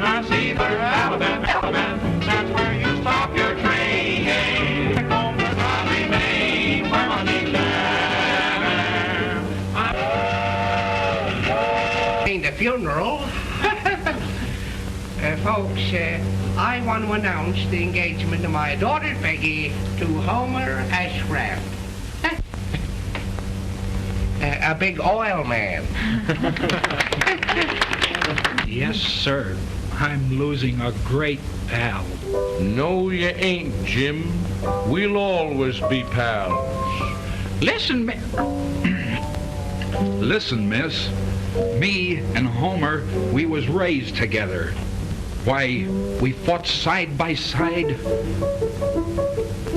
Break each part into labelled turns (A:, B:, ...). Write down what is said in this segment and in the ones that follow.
A: receiver, Alabama, that's where you stop your train. Homer, I remain where my knees
B: Ain't the funeral. Folks, I want to announce the engagement of my daughter Peggy to Homer Ashcraft. A big oil man.
C: Yes, sir. I'm losing a great pal.
D: No, you ain't, Jim. We'll always be pals.
C: Listen, Listen, miss. Me and Homer, we was raised together. Why, we fought side by side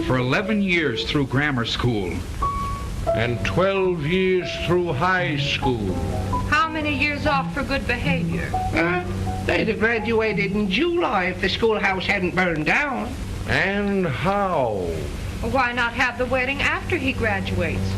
C: for 11 years through grammar school.
D: And 12 years through high school.
E: How many years off for good behavior?
B: They'd have graduated in July if the schoolhouse hadn't burned down.
D: And how?
E: Why not have the wedding after he graduates?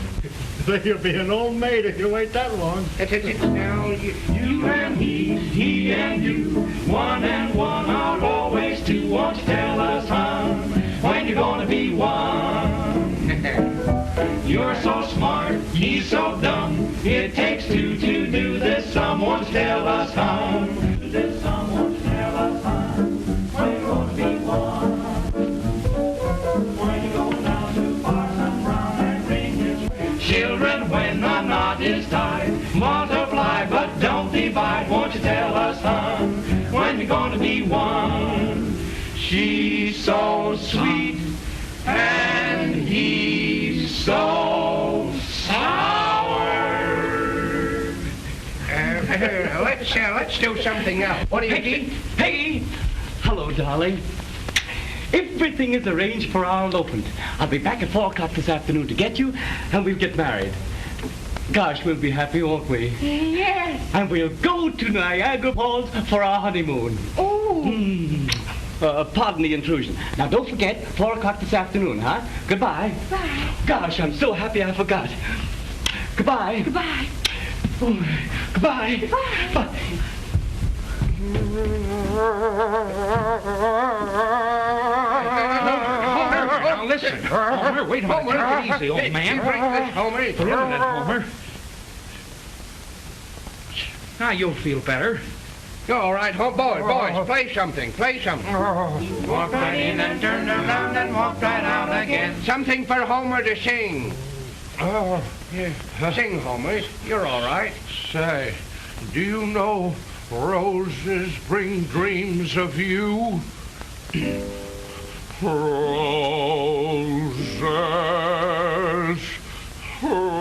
F: You'll be an old maid if you wait that long.
B: Now,
A: You and he and you, one and one are always two. Won't you tell us, hon, when you're gonna be one? You're so smart, he's so dumb. It takes two to do this. Someone tell us, hon. Someone tell us, hon, when you're gonna be one. When you're going down to Parson Brown and ring his ring. Children, when the knot is tied, multiply but don't divide. Won't you tell us, hon, when you're gonna be one? She's so sweet and he's so sour.
B: Let's do something else. What do you think?
G: Peggy! Hello, darling. Everything is arranged for our elopement. I'll be back at 4 o'clock this afternoon to get you, and we'll get married. Gosh, we'll be happy, won't we?
E: Yes.
G: And we'll go to Niagara Falls for our honeymoon.
E: Oh.
G: Pardon the intrusion. Now, don't forget, 4 o'clock this afternoon, huh? Goodbye.
E: Bye.
G: Gosh, I'm so happy I forgot. Goodbye.
E: Goodbye.
G: Oh, goodbye.
E: Goodbye.
G: Bye.
C: Homer, now listen. Homer, wait a minute. Take it easy, old man.
B: Homer.
C: Wait a minute, Homer. Now you'll feel better.
B: All right, boys, play something.
A: Walk right in and turn around and walk right out again.
B: Something for Homer to sing.
D: Oh,
B: Sing, Homer. You're all right.
D: say, do you know roses bring dreams of you? Roses, roses, roses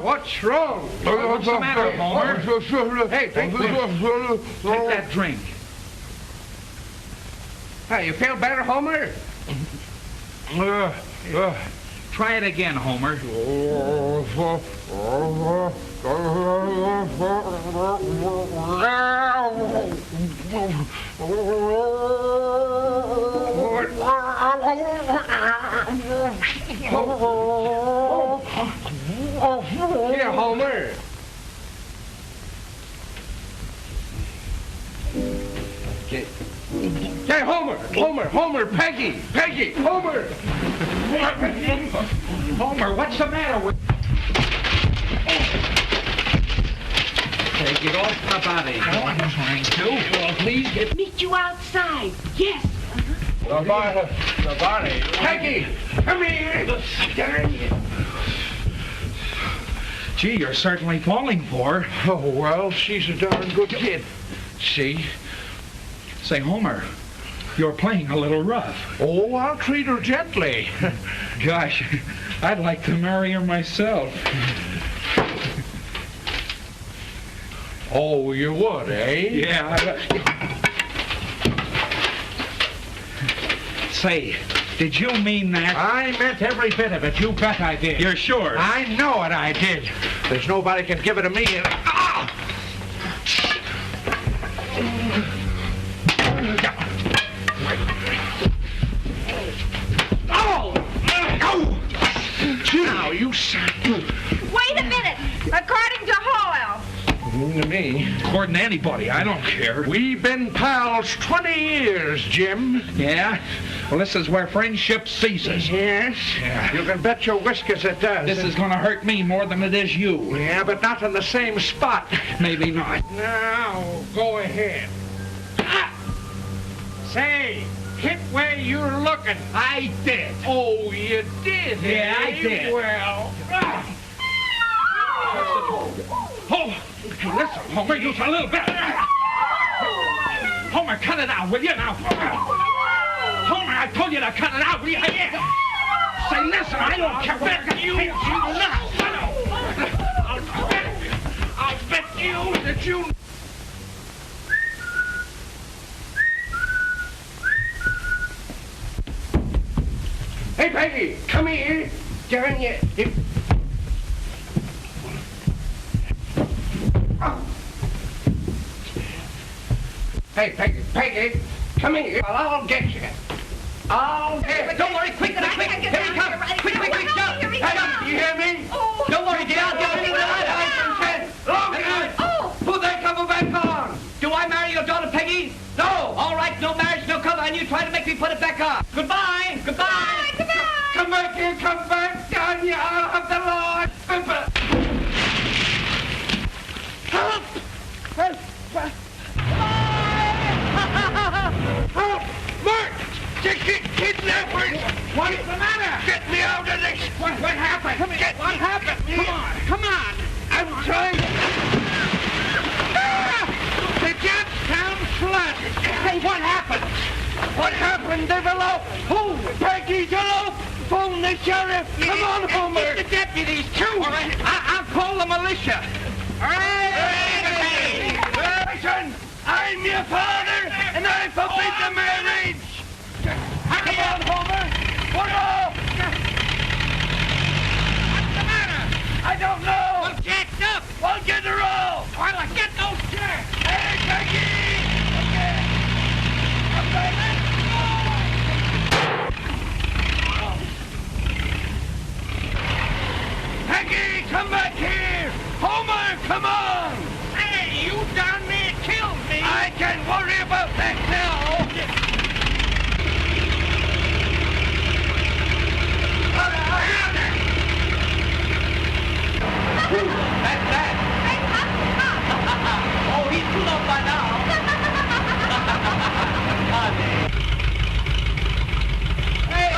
B: What's wrong?
C: What's the matter, Homer?
B: Hey, drink this.
C: Take that drink.
B: Hey, you feel better, Homer?
C: Try it again, Homer.
B: Here, Homer. Hey, Homer, Peggy, Homer.
C: Homer, what's the matter with... Take it off the body. I'm trying to. Well, please get...
E: Meet you outside. Yes.
D: The body.
B: Peggy, come here.
C: Gee, you're certainly falling for her.
D: Oh, well, she's a darn good kid. See?
C: Say, Homer, you're playing a little rough.
D: Oh, I'll treat her gently.
C: Gosh, I'd like to marry her myself.
D: Oh, you would, eh?
C: Yeah. Say, did you mean that?
D: I meant every bit of it. You bet I did.
C: You're sure?
D: I know it, I did. There's nobody can give it to me.
C: more than anybody. I don't care.
D: We've been pals 20 years, Jim.
C: Yeah? Well, this is where friendship ceases.
D: Yes?
C: Yeah.
D: You can bet your whiskers it does.
C: This is going to hurt me more than it is you.
D: Yeah, but not in the same spot.
C: Maybe not.
D: Now, go ahead. Ah! Say, hit where you're looking.
C: I did.
D: Oh, you did?
C: Yeah, I
D: eh?
C: did.
D: Well,
C: Oh, hey, listen, Homer, use a little bit. Homer, cut it out, will you now? Homer, I told you to cut it out, will you? Say, listen, I don't care what you do.
D: I'll bet you that you... Hey, Peggy, come here.
B: Darn you.
D: Hey, Peggy, come here. Well, I'll get you. I'll get you.
G: Don't worry, quick, here he comes. Quick, jump.
D: Hey, you hear me?
G: Don't worry, get out, get
D: Put that cover back on.
G: Do I marry your daughter, Peggy?
D: No.
G: All right, no marriage, no cover, and you try to make me put it back on. Goodbye.
D: Come back here, come back down here. I'll have the law. Help! Mark! Kidnappers! What's the matter? Get me out of this! What happened? What happened? Come on! I'm trying to... The Jackstown flood! Hey, what happened? What happened? They've eloped! Who? Peggy's eloped! Phone the sheriff! Come on, Homer! Get the deputies, too! All right, I'll call the militia! Hey! Listen! I'm your father, and I forbid the marriage! Come on, Homer! What off? What's the matter? I don't know! Well, jacked up! Well, get her all! Well, get those chairs! Hey, Peggy! Okay. Okay, let's go! Peggy, come back here! Homer, come on! Hey, you down there killed me! I can't worry about that now!
G: That's that. Oh, he's too low by now. Hey,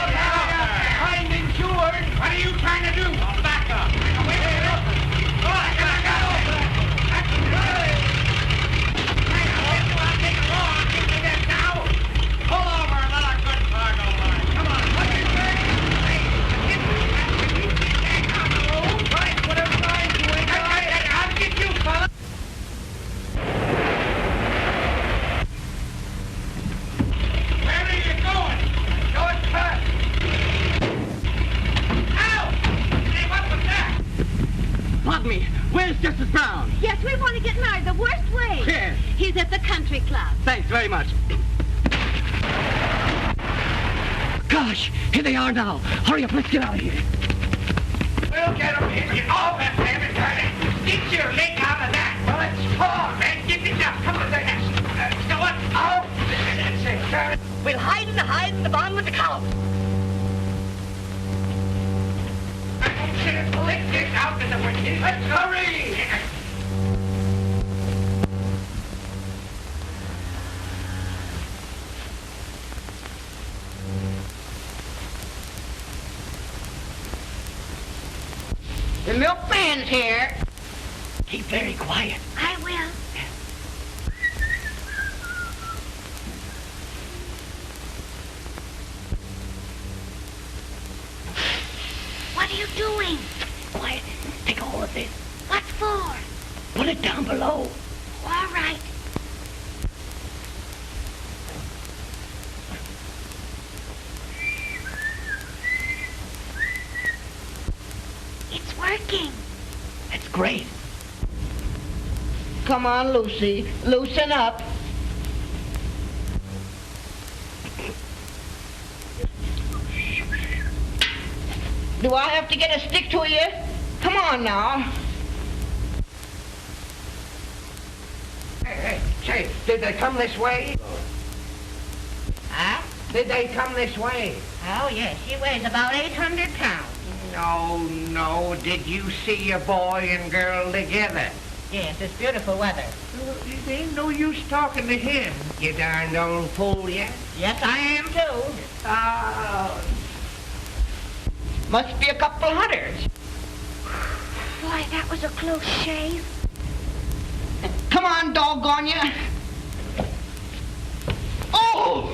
G: I'm insured. What are you trying to do? Back up. Wait, look. Back up. I'll take a walk. Give me that now. Pull over another good cargo line. Come on. What do you say? Hey, get me back. You get back on the road. Right, whatever line you ain't got. I'll get you, fella. Where are you going? Going fast. Ow! Hey, what was that? Pardon me. Where's Justice Brown?
H: Yes, we want to get married the worst way.
G: Yes.
H: He's at the country club.
G: Thanks very much. Gosh, here they are now. Hurry up, let's get out of here.
D: We'll get him in. Get off that damn it, Get your leg out of that. Well, it's far, man. Get it down. Come on, there. So what? Oh, that's it.
H: We'll hide in the barn with the cows.
D: Lick this out in the wind. Let's hurry.
B: The milkman's here.
G: Keep very quiet.
H: I will. What are you doing?
G: Quiet. Take all of this.
H: What for?
G: Put it down below.
H: All right. It's working.
G: That's great.
B: Come on, Lucy. Loosen up. Do I have to get a stick to you? Come on now. Say, did they come this way?
H: Huh?
B: Did they come this way?
H: Oh, yes. She weighs about 800 pounds.
B: No. Did you see your boy and girl together?
H: Yes, it's beautiful weather.
B: There ain't no use talking to him, you darned old fool, yeah?
H: Yes, I am, too.
B: Must be a couple hunters.
H: Boy, that was a close shave.
B: Come on, doggone you. Oh,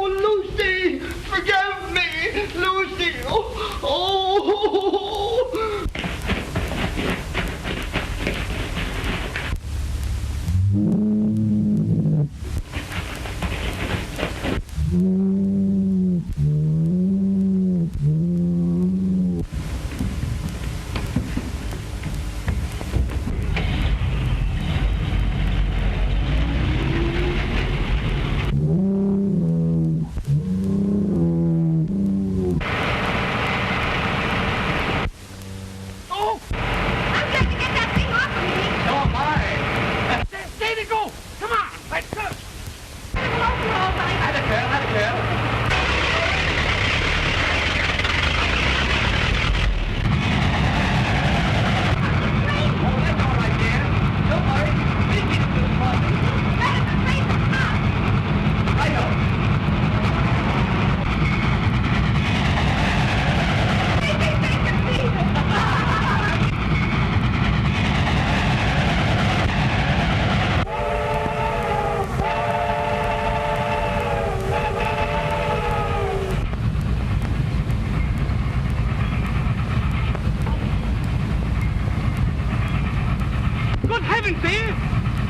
B: Lucy, forgive me, Lucy.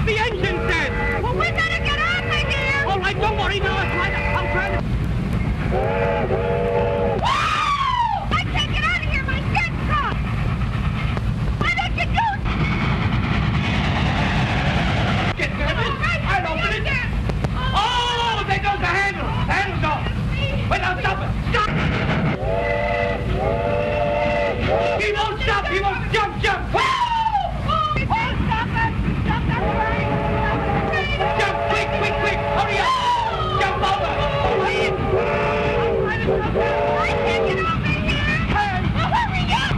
D: The engine's dead!
H: Well, we better get on, my dear!
D: All right, don't worry, now I'm trying to...
H: Whoa! I can't get out of here, my dead's caught! Why don't you do it?
D: Get nervous! I'll open it! Oh, there goes the handle! The handle's off! Wait, now, stop it! Stop! He won't stop! He won't jump!
H: Whoa! Stop it! Stop that train!
D: Jump! Quick! Hurry up! Jump over!
H: I can't get over here!
D: Turn!
H: Hurry up!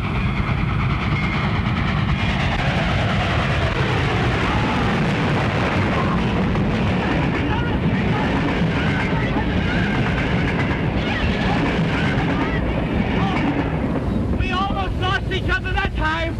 D: We almost lost each other that time!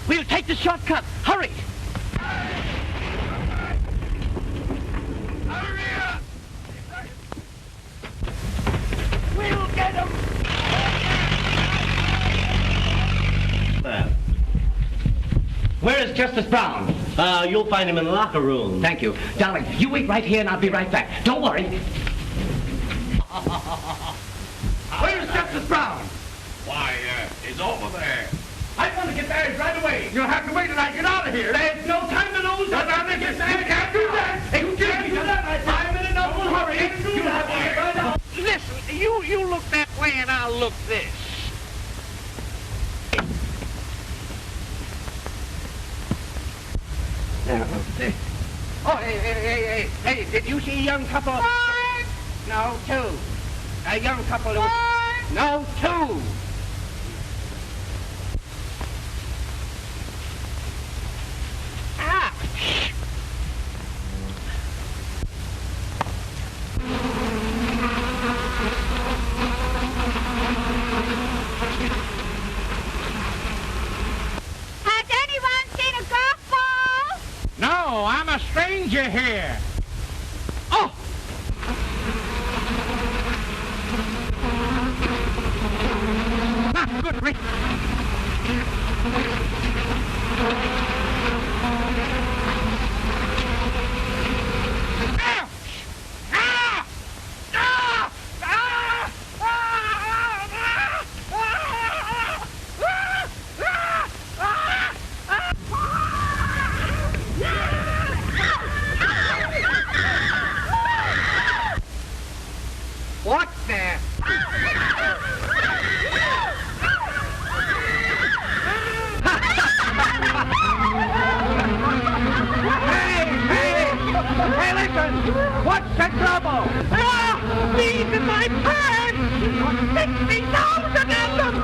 D: We'll take the shortcut. Hurry! We'll get him!
I: Where is Justice Brown? You'll find him in the locker room.
B: Thank you. Darling, you wait right here and I'll be right back. Don't worry.
D: Where's Justice Brown?
C: Why, he's over there.
D: I want to get there right away. You'll have to wait till I get out of here. There's no time to lose. You can't do that. You can't do that. I'm in enough of a hurry. You have to get right out.
B: Listen, you look that way and I'll look this. Oh, hey, did you see a young couple?
H: One!
B: No, two. A young couple.
H: One!
B: No, two. Ouch.
H: Has anyone seen a golf ball?
B: No, I'm a stranger here. Oh! What the? Hey, listen! What's the trouble? These are my pants! 60,000 of them!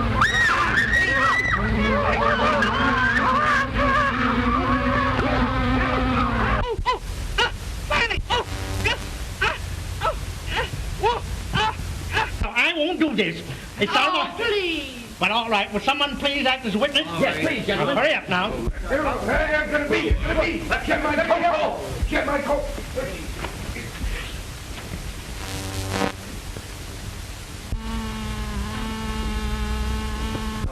F: I won't do this. It's all right.
B: Please!
F: But all right, will someone please act as witness?
I: Yes, please, gentlemen.
F: Hurry up now.
A: It's gonna be. Get my coat. Get my coat.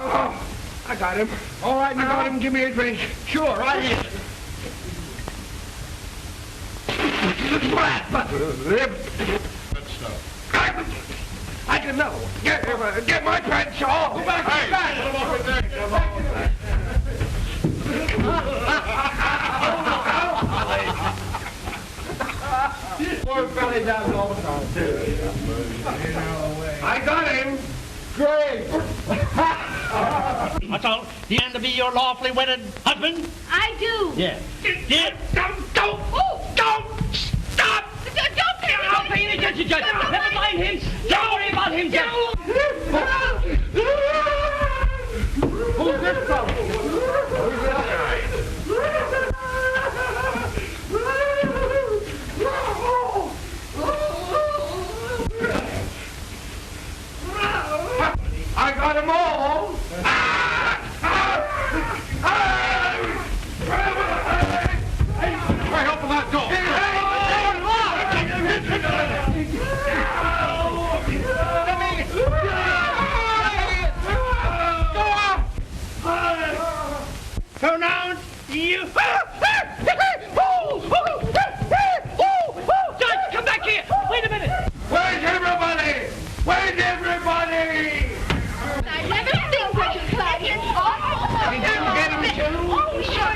A: Oh, I got him. All right, now. I got him. Give me a drink.
I: Sure, right here.
A: I can know. Get my pants off. Go back. Poor belly down all the time, too. I got him. Great.
F: That's all. Do you intend to be your lawfully wedded husband?
H: I do.
F: Yes.
A: Don't stop.
I: I'll pay you attention, Judge. Never mind him. Don't worry about him, Judge.
A: Who's this fellow? Who's this guy? I got them all. Try helping that dog.
F: So now, you...
I: Judge, come back here. Wait a minute.
A: Where's everybody? Where's everybody?
H: I never think such a thing. It's awful.
B: Did you get him too?
H: Oh, sure.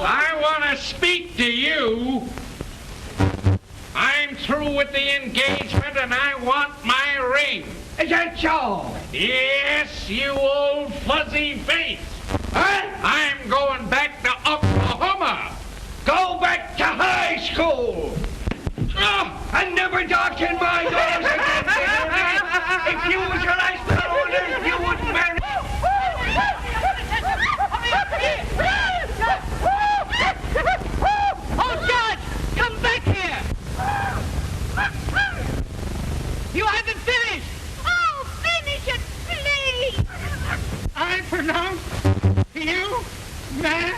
C: I want to speak to you. I'm through with the engagement and I want my ring.
B: Is that so?
C: Yes, you old fuzzy face. I'm going back to Oklahoma.
B: Go back to high school. And never darken my doors again. If you was your last fellow on earth, you wouldn't marry.
H: Oh, Judge, come back here. You haven't finished. Oh, finish it, please.
B: I pronounce you man